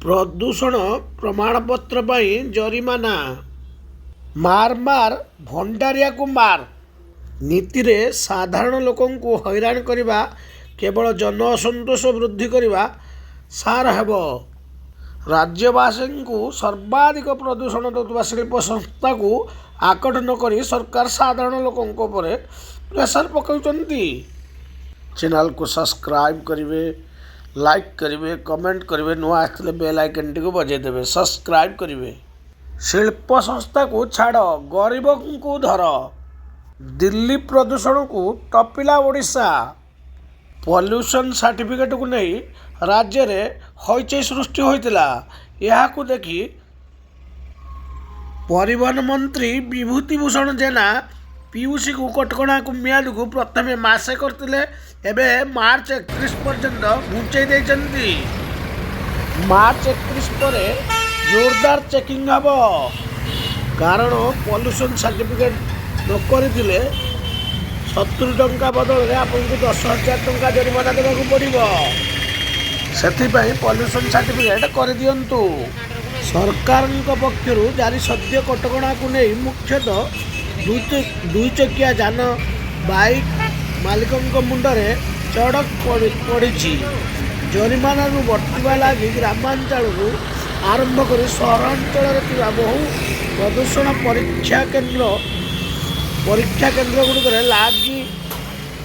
ପ୍ରଦୂଷଣ ପ୍ରମାଣପତ୍ର ପାଇଁ ଜରିମାନା। ମାର ମାର ଭଣ୍ଡାରିଆକୁ ମାର ନୀତିରେ ସାଧାରଣ ଲୋକଙ୍କୁ ହଇରାଣ କରିବା କେବଳ ଜନ ଅସନ୍ତୋଷ ବୃଦ୍ଧି କରିବା ସାର ହେବ। ରାଜ୍ୟବାସୀଙ୍କୁ ସର୍ବାଧିକ ପ୍ରଦୂଷଣ ଦେଉଥିବା ଶିଳ୍ପ ସଂସ୍ଥାକୁ ଆକଟ ନ କରି ସରକାର ସାଧାରଣ ଲୋକଙ୍କ ଉପରେ ପ୍ରେସର ପକାଉଛନ୍ତି। ଚ୍ୟାନେଲକୁ ସବସ୍କ୍ରାଇବ କରିବେ, ଲାଇକ୍ କରିବେ, କମେଣ୍ଟ କରିବେ, ନୂଆ ଆସିଥିଲେ ବେଲ୍ ଆଇକନ୍ଟିକୁ ବଜାଇ ଦେବେ, ସବସ୍କ୍ରାଇବ କରିବେ। ଶିଳ୍ପ ସଂସ୍ଥାକୁ ଛାଡ଼, ଗରିବଙ୍କୁ ଧର। ଦିଲ୍ଲୀ ପ୍ରଦୂଷଣକୁ ଟପିଲା ଓଡ଼ିଶା। ପଲ୍ୟୁସନ୍ ସାର୍ଟିଫିକେଟକୁ ନେଇ ରାଜ୍ୟରେ ହଇଚଇ ସୃଷ୍ଟି ହୋଇଥିଲା। ଏହାକୁ ଦେଖି ପରିବହନ ମନ୍ତ୍ରୀ ବିଭୂତି ଭୂଷଣ ଜେନା ପିୟୁସିକୁ କଟକଣାକୁ ମିଆଦକୁ ପ୍ରଥମେ ମାସେ କରିଥିଲେ, ଏବେ ମାର୍ଚ୍ଚ 31 ପର୍ଯ୍ୟନ୍ତ ଘୁଞ୍ଚାଇ ଦେଇଛନ୍ତି। ମାର୍ଚ୍ଚ 31 ପରେ ଜୋରଦାର ଚେକିଂ ହେବ। କାରଣ ପଲ୍ୟୁସନ୍ ସାର୍ଟିଫିକେଟ୍ ନ କରିଥିଲେ 70 ଟଙ୍କା ବଦଳରେ ଆପଣଙ୍କୁ 10,000 ଟଙ୍କା ଜରିମାନା ଦେବାକୁ ପଡ଼ିବ। ସେଥିପାଇଁ ପଲ୍ୟୁସନ୍ ସାର୍ଟିଫିକେଟ୍ କରିଦିଅନ୍ତୁ। ସରକାରଙ୍କ ପକ୍ଷରୁ ଜାରି ସଦ୍ୟ କଟକଣାକୁ ନେଇ ମୁଖ୍ୟତଃ ଦୁଇ ଚକିଆ ଯାନ, ବାଇକ୍ ମାଲିକଙ୍କ ମୁଣ୍ଡରେ ଚଡ଼କ ପଡ଼ିଛି। ଜରିମାନାରୁ ବର୍ତ୍ତିବା ଲାଗି ଗ୍ରାମାଞ୍ଚଳରୁ ଆରମ୍ଭ କରି ସହରାଞ୍ଚଳରେ ଥିବା ବହୁ ପ୍ରଦୂଷଣ ପରୀକ୍ଷା କେନ୍ଦ୍ରଗୁଡ଼ିକରେ ଲାଗି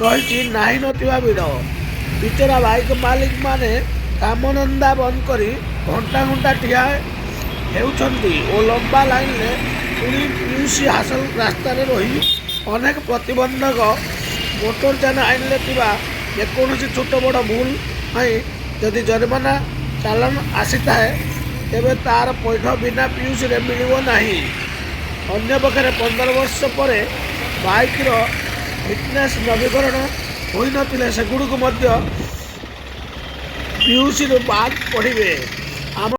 ରହିଛି ନାହିଁ ନଥିବା ଭିଡ଼। ବିଚରା ବାଇକ୍ ମାଲିକମାନେ କାମଧନ୍ଦା ବନ୍ଦ କରି ଘଣ୍ଟା ଘଣ୍ଟା ଠିଆ ହେଉଛନ୍ତି ଓ ଲମ୍ବା ଲାଇନରେ ପୁଣି ପିୟୁସି ହାସଲ ରାସ୍ତାରେ ରହି ଅନେକ ପ୍ରତିବନ୍ଧକ। ମୋଟର ଯାନ ଆଇନରେ ଥିବା ଯେକୌଣସି ଛୋଟ ବଡ଼ ଭୁଲ ପାଇଁ ଯଦି ଜରିମାନା ଚାଲାଣ ଆସିଥାଏ, ତେବେ ତାର ପୈଠ ବିନା ପିୟୁସିରେ ମିଳିବ ନାହିଁ। ଅନ୍ୟପକ୍ଷରେ 15 ବର୍ଷ ପରେ ବାଇକ୍ର ଫିଟନେସ୍ ନବୀକରଣ ହୋଇନଥିଲେ ସେଗୁଡ଼ିକୁ ମଧ୍ୟ ପିୟୁସିରୁ ବାଦ୍ ପଡ଼ିବେ।